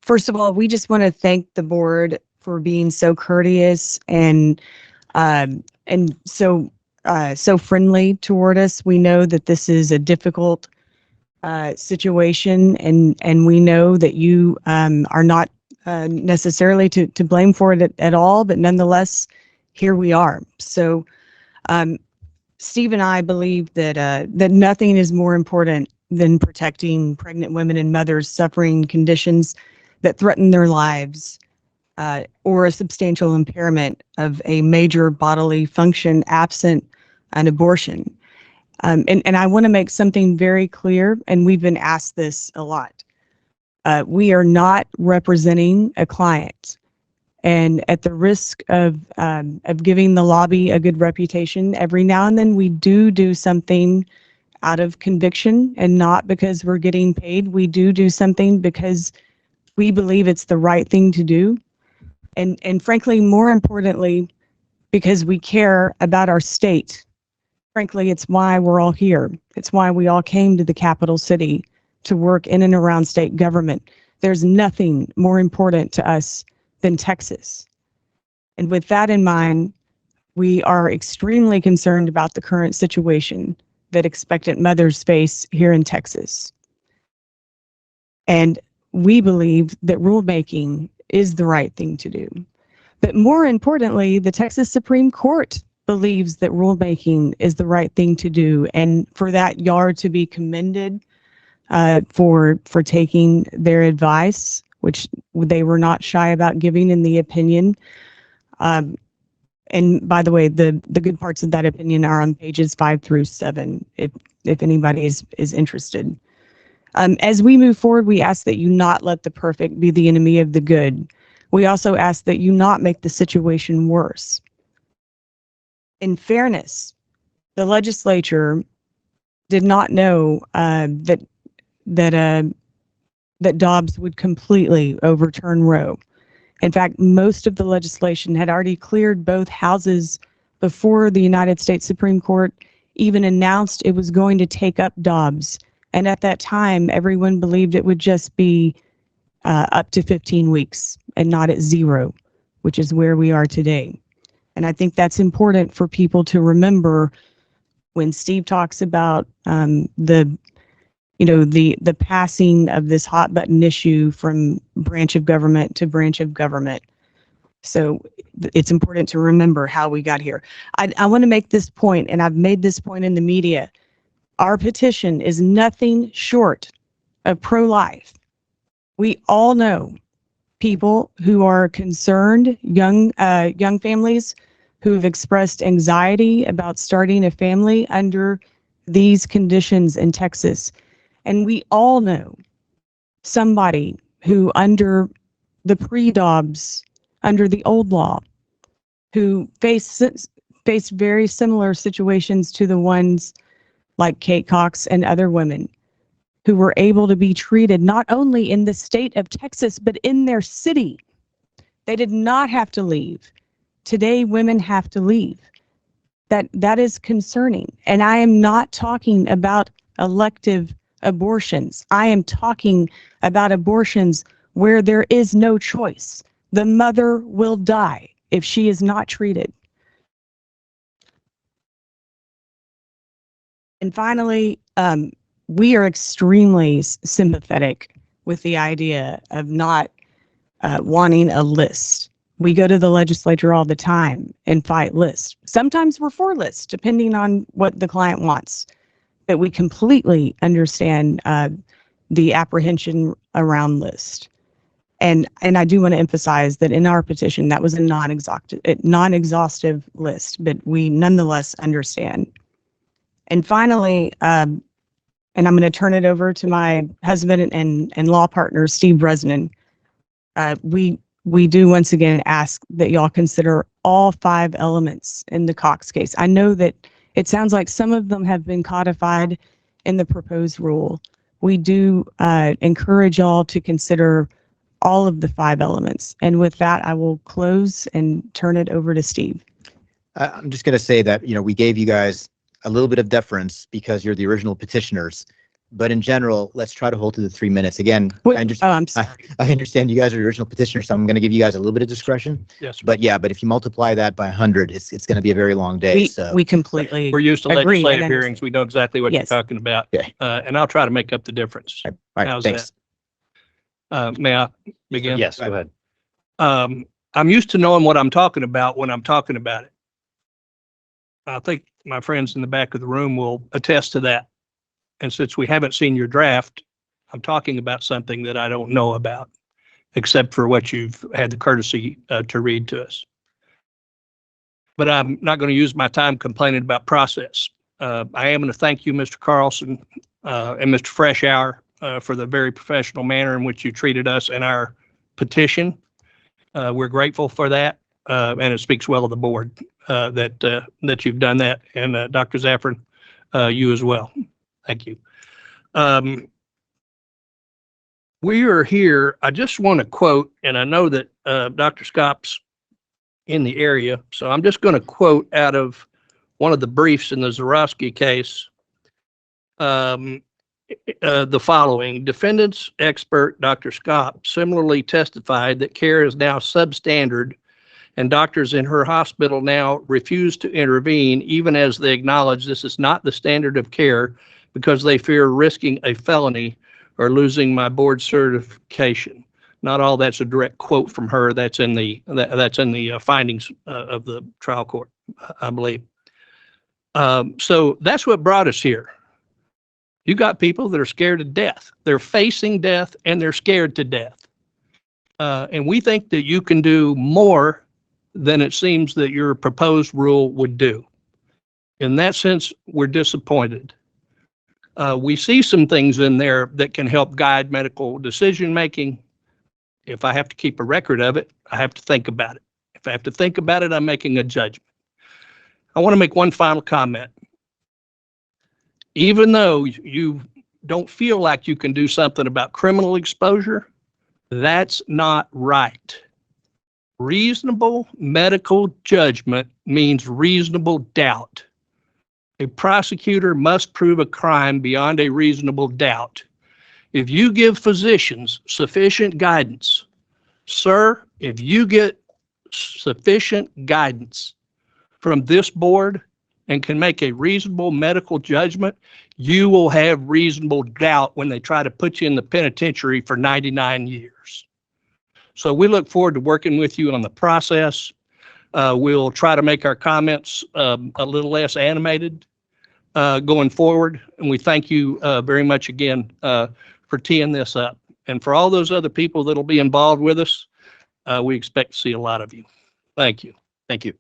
First of all, we just want to thank the board for being so courteous and so friendly toward us. We know that this is a difficult situation, and we know that you are not necessarily to blame for it at all, but nonetheless, here we are. So Steve and I believe that that nothing is more important than protecting pregnant women and mothers suffering conditions that threaten their lives or a substantial impairment of a major bodily function absent an abortion. And I want to make something very clear, and we've been asked this a lot. We are not representing a client. And at the risk of giving the lobby a good reputation, every now and then we do something out of conviction and not because we're getting paid. We do something because we believe it's the right thing to do. And frankly, more importantly, because we care about our state. Frankly, it's why we're all here. It's why we all came to the capital city to work in and around state government. There's nothing more important to us than Texas. And with that in mind, we are extremely concerned about the current situation that expectant mothers face here in Texas. And we believe that rulemaking is the right thing to do. But more importantly, the Texas Supreme Court believes that rulemaking is the right thing to do. And for that, y'all are to be commended for taking their advice, which they were not shy about giving in the opinion. And by the way, the good parts of that opinion are on pages 5 through 7, if anybody is interested. As we move forward, we ask that you not let the perfect be the enemy of the good. We also ask that you not make the situation worse. In fairness, the legislature did not know that Dobbs would completely overturn Roe. In fact, most of the legislation had already cleared both houses before the United States Supreme Court even announced it was going to take up Dobbs. And at that time, everyone believed it would just be up to 15 weeks and not at 0, which is where we are today. And I think that's important for people to remember when Steve talks about the passing of this hot button issue from branch of government to branch of government. So it's important to remember how we got here. I want to make this point, and I've made this point in the media. Our petition is nothing short of pro-life. We all know people who are concerned, young families who have expressed anxiety about starting a family under these conditions in Texas. And we all know somebody who under the pre-Dobbs, under the old law, who faced very similar situations to the ones like Kate Cox and other women who were able to be treated not only in the state of Texas, but in their city. They did not have to leave. Today, women have to leave. That is concerning. And I am not talking about elective abortions. I am talking about abortions where there is no choice. The mother will die if she is not treated. And finally, we are extremely sympathetic with the idea of not wanting a list. We go to the legislature all the time and fight lists. Sometimes we're for lists, depending on what the client wants. But we completely understand the apprehension around list. And I do want to emphasize that in our petition, that was a non-exhaustive list, but we nonetheless understand. And finally, and I'm going to turn it over to my husband and law partner, Steve Bresnen. We do once again ask that y'all consider all 5 elements in the Cox case. I know that it sounds like some of them have been codified in the proposed rule. We do encourage y'all to consider all of the 5 elements. And with that, I will close and turn it over to Steve. I'm just going to say that, we gave you guys a little bit of deference because you're the original petitioners. But in general, let's try to hold to the 3 minutes. Again, Wait, I understand, I'm sorry. I understand you guys are the original petitioner, so I'm going to give you guys a little bit of discretion. Yes, But yeah, but if you multiply that by 100, it's going to be a very long day. So We completely we're used to agree and legislative understand. hearings. We know exactly what Yes. you're talking about. Okay. And I'll try to make up the difference. all right, How's thanks. May I begin? Yes, go ahead. I'm used to knowing what I'm talking about when I'm talking about it. I think my friends in the back of the room will attest to that. And since we haven't seen your draft, I'm talking about something that I don't know about, except for what you've had the courtesy to read to us. But I'm not going to use my time complaining about process. I am going to thank you, Mr. Carlson, and Mr. Freshour for the very professional manner in which you treated us in our petition. We're grateful for that, and it speaks well of the board that you've done that, and Dr. Zaffron, you as well. Thank you. We are here. I just want to quote, and I know that Dr. Scott's in the area, so I'm just going to quote out of one of the briefs in the Zarowski case. The following: defendant's expert, Dr. Scott, similarly testified that care is now substandard and doctors in her hospital now refuse to intervene, even as they acknowledge this is not the standard of care because they fear risking a felony or losing my board certification. Not all that's a direct quote from her. That's in the findings of the trial court, I believe. So that's what brought us here. You got people that are scared to death. They're facing death and they're scared to death. And we think that you can do more than it seems that your proposed rule would do. In that sense, we're disappointed. We see some things in there that can help guide medical decision-making. If I have to keep a record of it, I have to think about it. If I have to think about it, I'm making a judgment. I want to make one final comment. Even though you don't feel like you can do something about criminal exposure, that's not right. Reasonable medical judgment means reasonable doubt. A prosecutor must prove a crime beyond a reasonable doubt. If you give physicians sufficient guidance, sir, if you get sufficient guidance from this board and can make a reasonable medical judgment, you will have reasonable doubt when they try to put you in the penitentiary for 99 years. So we look forward to working with you on the process. We'll try to make our comments a little less animated going forward. And we thank you very much again for teeing this up. And for all those other people that'll be involved with us, we expect to see a lot of you. Thank you. Thank you.